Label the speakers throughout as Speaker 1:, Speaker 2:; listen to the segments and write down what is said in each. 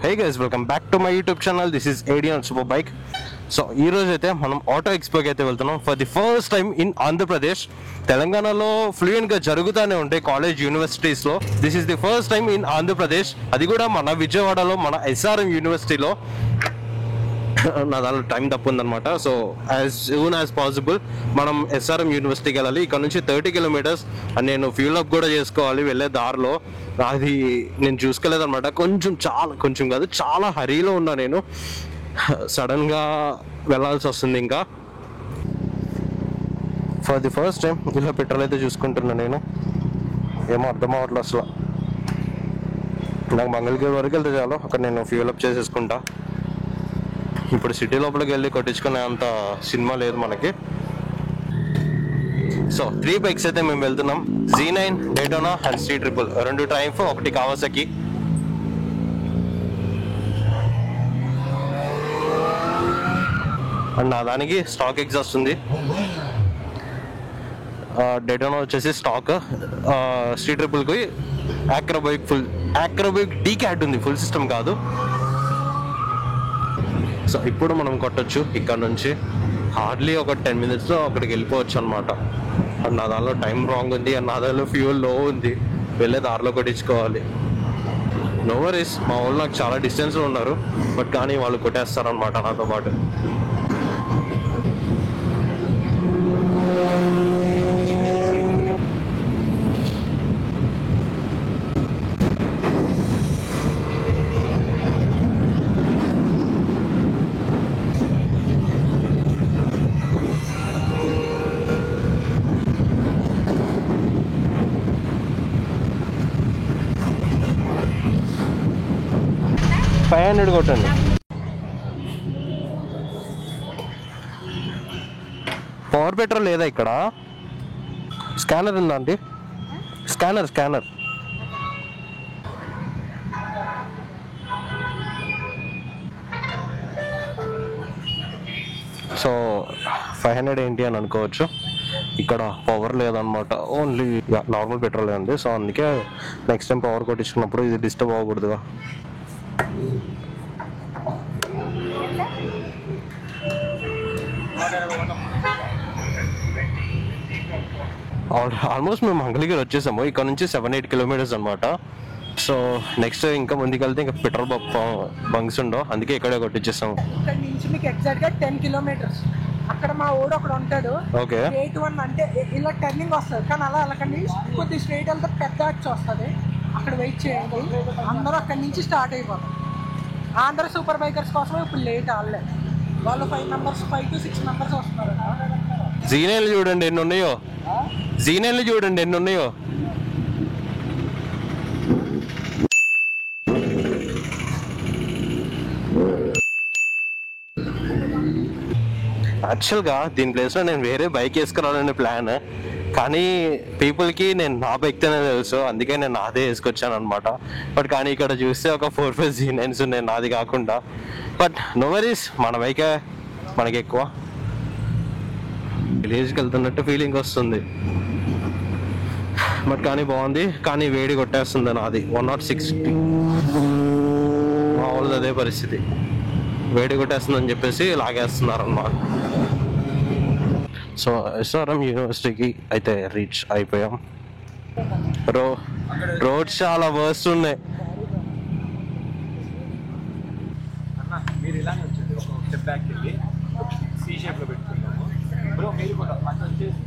Speaker 1: Hey guys, welcome back to my YouTube channel. This is AD on Superbike. So ఈ రోజు అయితే మనం auto ఎక్స్పోకి అయితే వెళ్తున్నాం for the first time in Andhra Pradesh. తెలంగాణలో ఫ్లూయెంట్గా జరుగుతూనే ఉంటాయి కాలేజ్ యూనివర్సిటీస్లో. This is the first time in Andhra Pradesh, అది కూడా మన విజయవాడలో మన SRM యూనివర్సిటీలో. నా దానిలో టైం తప్పు ఉందనమాట. So as soon as possible మనం SRM యూనివర్సిటీకి వెళ్ళాలి. ఇక్కడ నుంచి 30 కిలోమీటర్స్ అండ్ నేను ఫ్యూల్ అప్ కూడా చేసుకోవాలి వెళ్ళే దారిలో. అది నేను చూసుకోలేదన్నమాట. కొంచెం కాదు చాలా హరీలో ఉన్నా నేను. సడన్గా వెళ్ళాల్సి వస్తుంది. ఇంకా ఫర్ ది ఫస్ట్ టైం ఇలా పెట్రోల్ అయితే చూసుకుంటున్నా నేను. ఏమో అర్థం అవ్వట్లేదు అసలు. నాకు మంగళగిరి వరకు వెళ్తే చాలు, అక్కడ నేను ఫ్యూల్ అప్ చేసేసుకుంటా. ఇప్పుడు సిటీ లోపలికి వెళ్ళి కొట్టించుకునే అంత సినిమా లేదు మనకి. సో 3 బైక్స్ అయితే మేము వెళ్తున్నాం. Z9, Daytona and C-Triple, 2 Triumph, 1 Kawasaki. And నా దానికి స్టాక్ ఎగ్జాస్ట్ ఉంది. డేటోనా వచ్చేసి స్టాక్. C-Tripleకి యాక్రోబైక్ డీక్యాట్ ఉంది, ఫుల్ సిస్టమ్ కాదు. సో ఇప్పుడు మనం కొట్టచ్చు ఇక్కడ నుంచి. హార్డ్లీ ఒక 10 minutesలో అక్కడికి వెళ్ళిపోవచ్చు అనమాట. నా దానిలో టైం రాంగ్ ఉంది అండ్ నా దానిలో ఫ్యూల్ లో ఉంది. వెళ్ళే దారిలో కొట్టించుకోవాలి. నో వరీస్, మా వాళ్ళు నాకు చాలా డిస్టెన్స్లో ఉన్నారు, బట్ కానీ వాళ్ళు కొట్టేస్తారనమాట నాతో పాటు. $500 కొట్టండి. పవర్ పెట్రోల్ లేదా ఇక్కడ? స్కానర్ ఉందా అండి? స్కానర్. సో 500 ఏంటి అని అనుకోవచ్చు. ఇక్కడ పవర్ లేదనమాట, ఓన్లీ నార్మల్ పెట్రోల్ ఉంది. సో అందుకే నెక్స్ట్ టైం పవర్ కొట్టించుకున్నప్పుడు ఇది డిస్టర్బ్ అవ్వకూడదుగా. ఆల్మోస్ట్ మేము మంగళగిరి వచ్చేసాము. ఇక్కడ నుంచి 7-8 కిలోమీటర్స్ అనమాట. సో నెక్స్ట్ ఇంకా ముందుకు వెళ్తే ఇంకా పెట్రోల్ బంక్స్ ఉండవు, అందుకే ఇక్కడే కొట్టించేస్తాము.
Speaker 2: ఇక్కడ నుంచి మీకు ఎగ్జాక్ట్ గా 10 కిలోమీటర్స్. అక్కడ మా ఊడు ఒకడు ఉంటాడు.
Speaker 1: ఓకే,
Speaker 2: 81 అంటే ఇలా టర్నింగ్ వస్తుంది, కానీ అలా వెళ్ళకండి, కొద్ది స్ట్రైట్ వెళ్తే పెద్ద అచ్చు వస్తుంది, అక్కడ వెయిట్ చేయండి. అందరూ అక్కడి నుంచి స్టార్ట్ అయిపోతారు. ఆంధ్ర సూపర్ బైకర్స్ కోసం ఇప్పుడు లేట్ ఆడలే, వాళ్ళు 5 to 6 మెంబర్స్ వస్తున్నారు.
Speaker 1: Z9 చూడండి ఎన్ని ఉన్నాయో. Z9 చూడండి ఎన్ని ఉన్నాయో. యాక్చువల్గా దీని ప్లేస్లో నేను వేరే బైక్ వేసుకురావాలనే ప్లాన్, కానీ పీపుల్కి నేను నా బైక్తోనే తెలుసు, అందుకే నేను నాదే వేసుకొచ్చాను అనమాట. బట్ కానీ ఇక్కడ చూస్తే ఒక 4-5 Z9s ఉన్నాయి నాది కాకుండా. బట్ నో వరీస్, మన బైకే మనకి ఎక్కువ. విలేజ్కి వెళ్తున్నట్టు ఫీలింగ్ వస్తుంది, బట్ కానీ బాగుంది. కానీ వేడి కొట్టేస్తుంది నాది 160. మా వాళ్ళు అదే పరిస్థితి, వేడి కొట్టేస్తుందని చెప్పేసి లాగేస్తున్నారు అన్నమాట. సో SRM యూనివర్సిటీకి అయితే రీచ్ అయిపోయాం. రోడ్స్ చాలా వర్స్ట్ ఉన్నాయి.
Speaker 3: మీరు ఇలానే వచ్చింది, ఒక స్టెప్ బ్యాక్ వెళ్ళి C షేప్ లో పెట్టుకున్నాము. బ్రో మీరు కూడా పని వచ్చేసి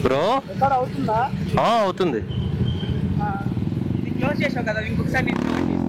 Speaker 1: బ్రో
Speaker 2: రికార్డ్ అవుతుందా?
Speaker 1: అవుతుంది.
Speaker 2: ఇది క్లోజ్ చేసావు కదా, ఇంకొకసారి నేను క్లోజ్ చేసి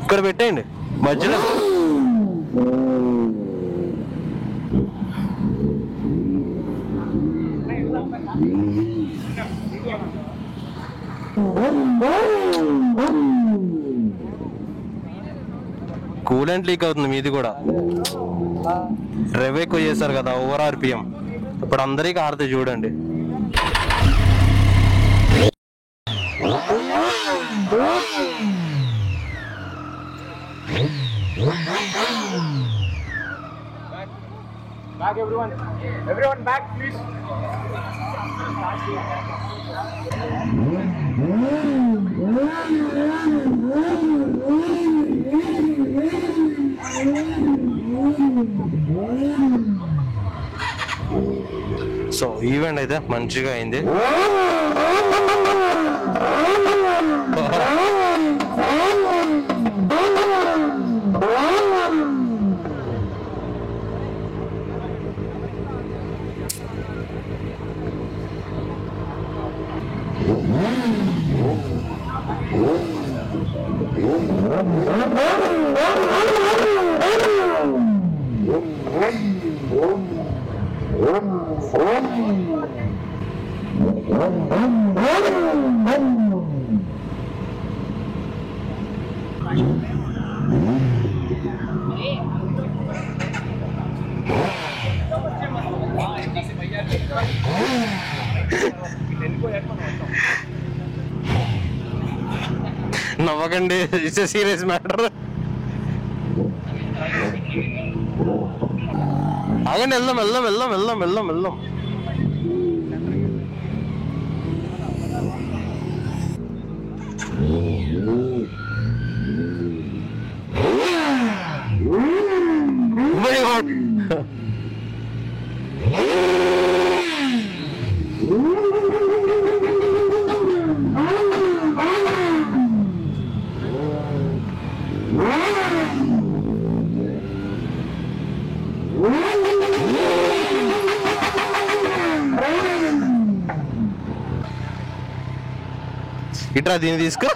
Speaker 1: ఇక్కడ పెట్టేయండి మధ్యలో. కూలెంట్ లీక్ అవుతుంది మీది కూడా. డ్రైవ్ ఎక్కువ చేశారు కదా, ఓవర్ ఆర్పిఎం. ఇప్పుడు అందరికీ ఆడితే చూడండి.
Speaker 3: Back everyone. Everyone back please.
Speaker 1: So event అయితే మంచిగా అయింది. నవ్వకండి, ఇట్స్ ఎ సీరియస్ మ్యాటర్. ఆగండి, వెళ్దాం వెళ్దాం వెళ్దాం వెళ్దాం వెళ్దాం వెళ్దాం. ఇట్రా దీన్ని తీసుకో.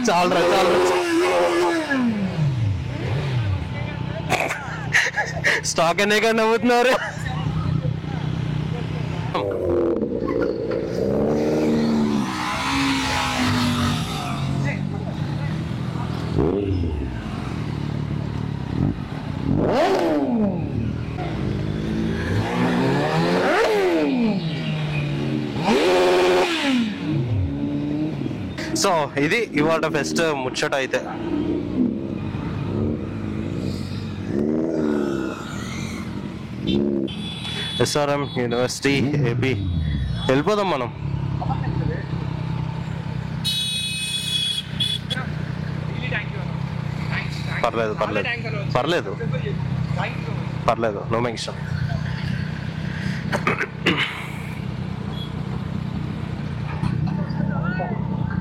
Speaker 1: చాలరా చాలరా, స్టాక్ అనే కానీ నవ్వుతున్నారు. సో ఇది ఇవాళ ఫెస్ట్ ముచ్చట అయితే. ఎస్ఆర్ఎం యూనివర్సిటీ ఏపీ వెళ్ళిపోదాం మనం. పర్లేదు పర్లేదు పర్లేదు పర్లేదు, నో మెన్షన్.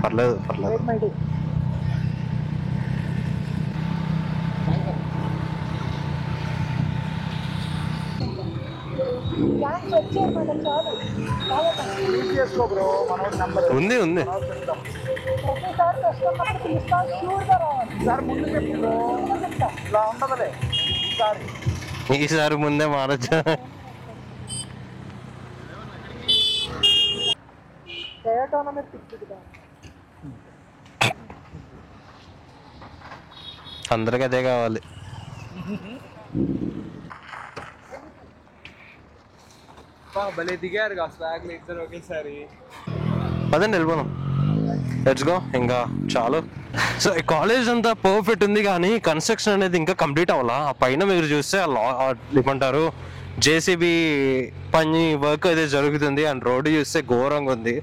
Speaker 1: పర్లేదు పర్లేదు.
Speaker 2: వచ్చారు మేడం చాలు చాలా కష్టం.
Speaker 3: చేసుకో బ్రో, మన నెంబర్
Speaker 1: ఉంది ఉంది.
Speaker 2: ప్రతిసారి కష్టం పిలుస్తా షూర్గా రావాలి.
Speaker 3: ఈసారి ముందు చెప్పు బ్రో, ఇలా ఉండదులే ఈసారి.
Speaker 1: ఈసారి ముందే మారచ్చా?
Speaker 2: టయోటోనా మీద పిచ్చుదా
Speaker 1: అందరికి అదే కావాలి.
Speaker 3: భలే దిగారు స్వాగ్లు ఇద్దరు ఒకేసారి.
Speaker 1: పదండి వెళ్ళిపోదాం, లెట్స్ గో. ఇంకా చాలు. సో ఈ కాలేజ్ అంతా పర్ఫెక్ట్ ఉంది కానీ కన్స్ట్రక్షన్ అనేది ఇంకా కంప్లీట్ అవ్వాలా. ఆ పైన మీరు చూస్తే ఏమంటారు జేసీబీ పని వర్క్ అయితే జరుగుతుంది. అండ్ రోడ్డు చూస్తే ఘోరంగా ఉంది.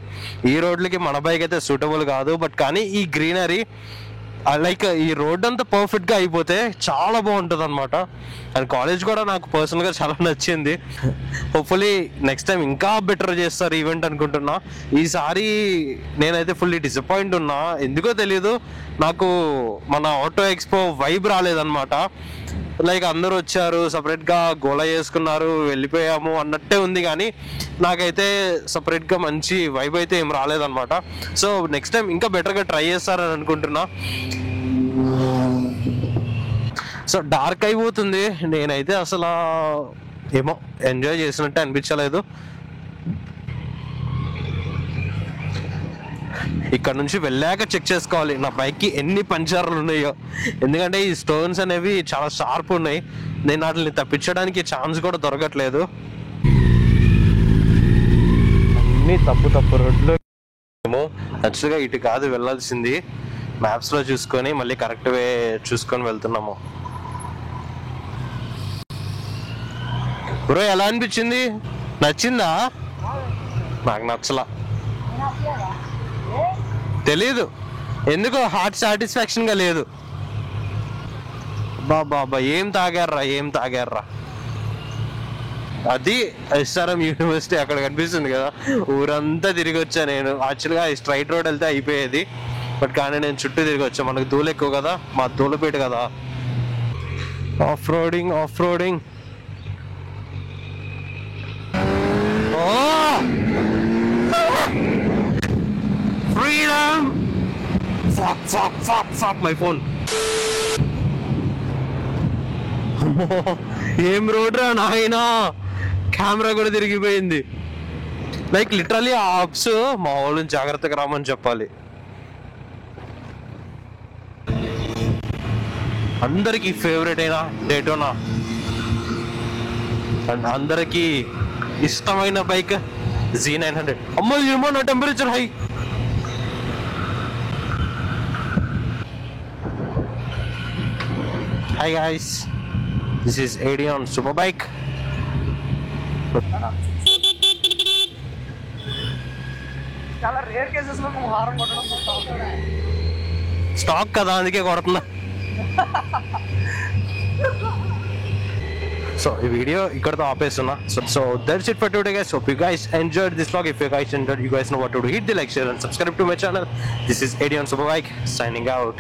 Speaker 1: ఈ రోడ్లకి మన బైక్ అయితే సూటబుల్ కాదు. బట్ కానీ ఈ గ్రీనరీ లైక్ ఈ రోడ్ అంతా పర్ఫెక్ట్గా అయిపోతే చాలా బాగుంటుంది అనమాట. అండ్ కాలేజ్ కూడా నాకు పర్సనల్గా చాలా నచ్చింది. హోప్ఫుల్లీ నెక్స్ట్ టైం ఇంకా బెటర్ చేస్తారు ఈవెంట్ అనుకుంటున్నా. ఈసారి నేనైతే ఫుల్లీ డిసప్పాయింట్ ఉన్నా. ఎందుకో తెలీదు, నాకు మన ఆటో ఎక్స్పో వైబ్ రాలేదన్నమాట. లైక్ అందరూ వచ్చారు, సపరేట్గా గోళ చేసుకున్నారు, వెళ్ళిపోయాము అన్నట్టే ఉంది. కానీ నాకైతే సపరేట్గా మంచి వైబ్ అయితే ఏం రాలేదన్నమాట. సో నెక్స్ట్ టైం ఇంకా బెటర్గా ట్రై చేస్తారని అనుకుంటున్నా. సో డార్క్ అయిపోతుంది. నేనైతే అసలు ఏమో ఎంజాయ్ చేసినట్టే అనిపించలేదు. ఇక్కడ నుంచి వెళ్ళాక చెక్ చేసుకోవాలి నా బైక్కి ఎన్ని పంచర్లు ఉన్నాయో. ఎందుకంటే ఈ స్టోన్స్ అనేవి చాలా షార్ప్ ఉన్నాయి. నేను వాటిని తప్పించడానికి ఛాన్స్ కూడా దొరకట్లేదు. అన్ని తప్పు రోడ్లు. ఏమో యాక్చువల్గా ఇటు కాదు వెళ్ళాల్సింది. మ్యాప్స్లో చూసుకొని మళ్ళీ కరెక్ట్ వే చూసుకొని వెళ్తున్నాము. బ్రో ఎలా అనిపించింది? నచ్చిందా? నాకు నచ్చలా, తెలీదు ఎందుకో హార్ట్ సాటిస్ఫాక్షన్గా లేదు. బాబా ఏం తాగారా. అది ఎస్ఆర్ఎం యూనివర్సిటీ అక్కడ కనిపిస్తుంది కదా, ఊరంతా తిరిగి వచ్చా నేను. యాక్చువల్గా స్ట్రైట్ రోడ్ వెళ్తే అయిపోయేది, బట్ కానీ నేను చుట్టూ తిరిగి వచ్చా. మనకు దూలు ఎక్కువ కదా, మా దూలపేట కదా. Off roading. Freedom! Fuck my phone. ఏం రోడ్ రా నాయనా, కెమెరా కూడా తిరిగిపోయింది. లైక్ లిటరలీ ఆ ఆప్స్ మా వాళ్ళని జాగ్రత్తగా రామని చెప్పాలి. అందరికి ఫేవరెట్ అయినా డేటోనా, అండ్ అందరికి ఇష్టమైన బైక్ Z900. అమ్మో ఏమో నా temperature high. Hi guys, this is Adion Superbike.
Speaker 3: చాలా రేర్ కేసెస్ లో నువ్వు హారం కొట్టడం
Speaker 1: స్టాక్ కదా, అందుకే కొడుతున్నా. సో ఈ వీడియో ఇక్కడతో ఆపేస్తున్నా. So that's it for today guys. Hope you guys enjoyed this vlog. If you guys enjoyed, you guys know what to do. Hit the like, share and subscribe to my channel. This is Adion Superbike signing out.